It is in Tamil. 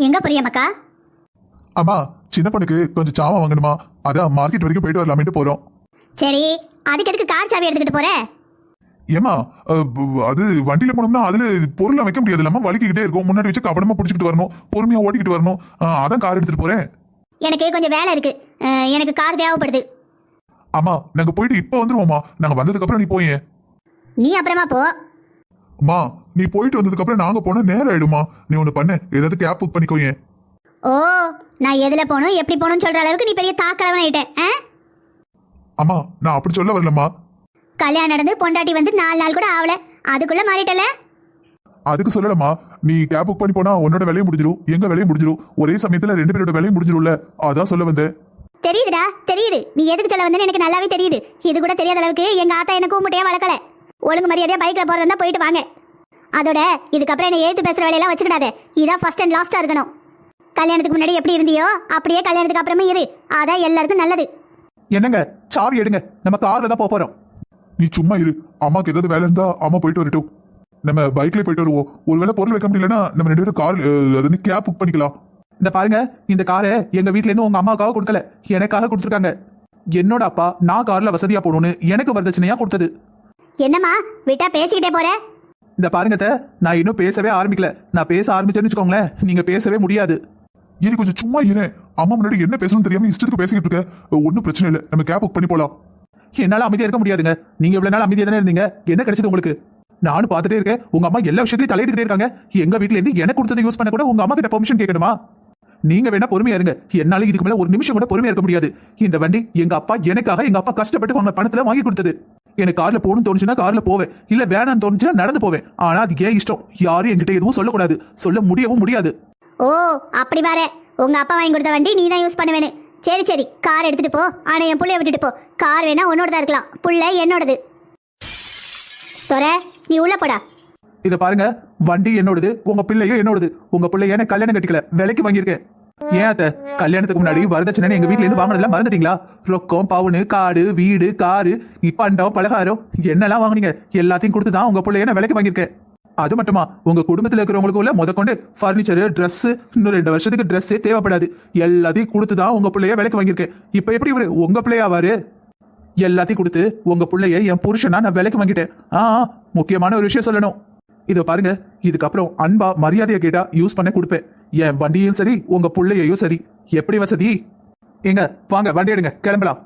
எங்க போறியா மக்கா? அம்மா, சின்ன பொண்ணுக்கு கொஞ்சம் சாமான் வாங்கணுமா, அதான் மார்க்கெட் வரைக்கும் போயிட்டு வரலாமேட்டு போறோம். சரி, அதுக்கு எதுக்கு கார் சாவி எடுத்துக்கிட்டு போற? ஏமா, அது வண்டியில போனோம்னா அதுல பொருளை வைக்க முடியாது இல்லாம வலிக்கிட்டே இருக்கும். முன்னாடி வச்சு கவனமா பிடிச்சிட்டு வரணும், பொறுமையா ஓட்டிக்கிட்டு வரணும். அதான் கார் எடுத்துட்டு போறேன். எனக்கு கொஞ்சம் வேலை இருக்கு, எனக்கு கார் தேவைப்படுது. அம்மா, நாங்க போயிட்டு இப்ப வந்துருவோமா, நாங்க வந்ததுக்கு அப்புறம் நீ போயே. நீ அப்புறமா போ. அம்மா, நீ போயிட்டு வந்ததுக்கு அப்புறம் நாங்க போன நேரம் ஆயிடுமா. நீ ஒண்ணு பண்ணு, ஏதாவது கேப் புக் பண்ணிக்கோயே. ஓ, நான் எதுல போகணும் எப்படி போகணும்னு சொல்ற அளவுக்கு நீ பெரிய தாக்கலவன் ஆயிட்டேன். அம்மா, நான் அப்படி சொல்ல வரலம்மா. கல்யாணம் நடந்து பொண்டாட்டி வந்து 4 நாள் கூட ஆகல, அதுக்குள்ள மாறிட்டல. அதுக்கு சொல்லலம்மா, நீ கேப் புக் பண்ணி போனா உன்னோட வேலையை முடிஞ்சிடும், எங்க வேலையை முடிஞ்சிடும். ஒரே சமயத்துல 2 பேரோட வேலையை முடிஞ்சிடும்ல, அதான் சொல்ல வந்தேன். தெரியுதுடா, தெரியுது நீ எதுக்கு சொல்ல வந்தேன்னு எனக்கு நல்லாவே தெரியுது. இது கூட தெரியாத அளவுக்கு எங்க ஆத்தா என்ன கூப்பிட்டே வளர்க்கல. ஒழுங்கு மரியாதையா பைக்ல போறதா போயிட்டு வாங்க. அதோட இதுக்கப்புறம் என்ன ஏத்து பேசுற வேலையெல்லாம் வச்சுக்கிடாத. இதான் ஃபர்ஸ்ட் அண்ட் லாஸ்டா இருக்கணும். கல்யாணத்துக்கு முன்னாடி எப்படி இருந்தியோ அப்படியே கல்யாணத்துக்கு அப்புறமே இரு, அதான் எல்லாருக்கும் நல்லது. என்னங்க, சாவி எடுங்க, நம்ம கார்ல தான் போறோம். நீ சும்மா இரு, அம்மாக்கு ஏதாவது வேலை இருந்தா அம்மா போயிட்டு வரட்டும். நம்ம பைக்ல போயிட்டு வருவோம். ஒருவேளை பொருள் வைக்க முடியலன்னா நம்ம 2 பேரும் கார் அது கேப் புக் பண்ணிக்கலாம். இந்த பாருங்க, இந்த காரை எங்க வீட்ல இருந்து உங்க அம்மாவுக்காக கொடுக்கல, எனக்காக கொடுத்துருக்காங்க. என்னோட அப்பா நான் கார்ல வசதியா போகணும்னு எனக்கு வரதட்சணையா கொடுத்தது. என்னம்மா விட்டா பேசிக்கிட்டே போற? இந்த பாருங்க அத்தை, நான் இன்னும் பேசவே ஆரம்பிக்கல. நான் பேச ஆரம்பிச்சேன்னு வச்சுக்கோங்களேன், நீங்க பேசவே முடியாது. இனி கொஞ்சம் சும்மா இரு. அம்மா முன்னாடி என்ன பேசணும்னு தெரியாம இஷ்டத்துக்கு பேசிக்கிட்டு இருக்க. ஒன்னும் பிரச்சனை இல்லை, நம்ம கேப் புக் பண்ணி போலாம். என்னால அமைதியா இருக்க முடியாதுங்க. நீங்க இவ்வளவு நாள் அமைதியா தானே இருந்தீங்க, என்ன கிடைச்சது உங்களுக்கு? நானும் பார்த்துட்டே இருக்கேன், உங்க அம்மா எல்லா விஷயத்தையும் தலையிட்டு இருக்காங்க. எங்க வீட்ல இருந்து எனக்கு கொடுத்ததை யூஸ் பண்ண கூட உங்க அம்மா கிட்ட பெர்மிஷன் கேட்கணுமா? நீங்க வேணா பொறுமையா இருங்க, என்னால இதுக்கு மேல ஒரு நிமிஷம் கூட பொறுமையா இருக்க முடியாது. இந்த வண்டி எங்க அப்பா எனக்காக, எங்க அப்பா கஷ்டப்பட்டு வாங்க பணத்துல வாங்கி கொடுத்தது. எனக்கு கார்ல போகணும்னு தோணுச்சுன்னா கார்ல போவேன், இல்ல வேணான்னு தோணுச்சுன்னா நடந்து போவேன். ஆனா அது ஏன் இஷ்டம், யாரும் என்கிட்ட எதுவும் சொல்லக்கூடாது, சொல்ல முடியவும் முடியாது. ஓ, அப்படி பாரு. உங்க அப்பா வாங்கி கொடுத்த வண்டி நீ தான் யூஸ் பண்ணுவேன்னு. சரி சரி, கார் எடுத்துட்டு போ. ஆனா என் புள்ளைய விட்டுட்டு போ. கார் வேணா உன்னோட தான் இருக்கலாம், புள்ள என்னோடது. தொரை, நீ உள்ள போடா. இத பாருங்க, வண்டி என்னோடது, உங்க பிள்ளையும் என்னோடது. உங்க பிள்ளைய எனக்கு கல்யாணம் கட்டிக்கல, விலைக்கு வாங்கியிருக்கேன். ஏன் அத்தை, கல்யாணத்துக்கு முன்னாடி வரதட்சணை எங்க வீட்ல இருந்து வாங்கினதுல மறந்துட்டீங்களா? ரொக்கம், பவுனு, காடு, வீடு, காரு, பண்டம், பலகாரம் என்னெல்லாம் வாங்குனீங்க எல்லாத்தையும் கொடுத்து தான் உங்க பிள்ளைய நான் விலைக்கு வாங்கியிருக்கேன். அது மட்டுமா, உங்க குடும்பத்துல இருக்கிறவங்களுக்குள்ள முதற்கொண்டு பர்னிச்சர், ட்ரெஸ், இன்னும் 2 வருஷத்துக்கு ட்ரெஸ்ஸே தேவைப்படாது, எல்லாத்தையும் கொடுத்து தான் உங்க பிள்ளைய விலைக்கு வாங்கியிருக்கேன். இப்ப எப்படி இவரு உங்க பிள்ளையாவாரு? எல்லாத்தையும் கொடுத்து உங்க பிள்ளைய என் புருஷனா நான் விலைக்கு வாங்கிட்டேன். முக்கியமான ஒரு விஷயம் சொல்லணும். இத பாருங்க, இதுக்கப்புறம் அன்பா மரியாதையை கேட்டா யூஸ் பண்ண கொடுப்பேன். என் வண்டியும் சரி, உங்க பிள்ளையையும் சரி. எப்படி வசதி? எங்க வாங்க, வண்டி எடுங்க, கிளம்பலாம்.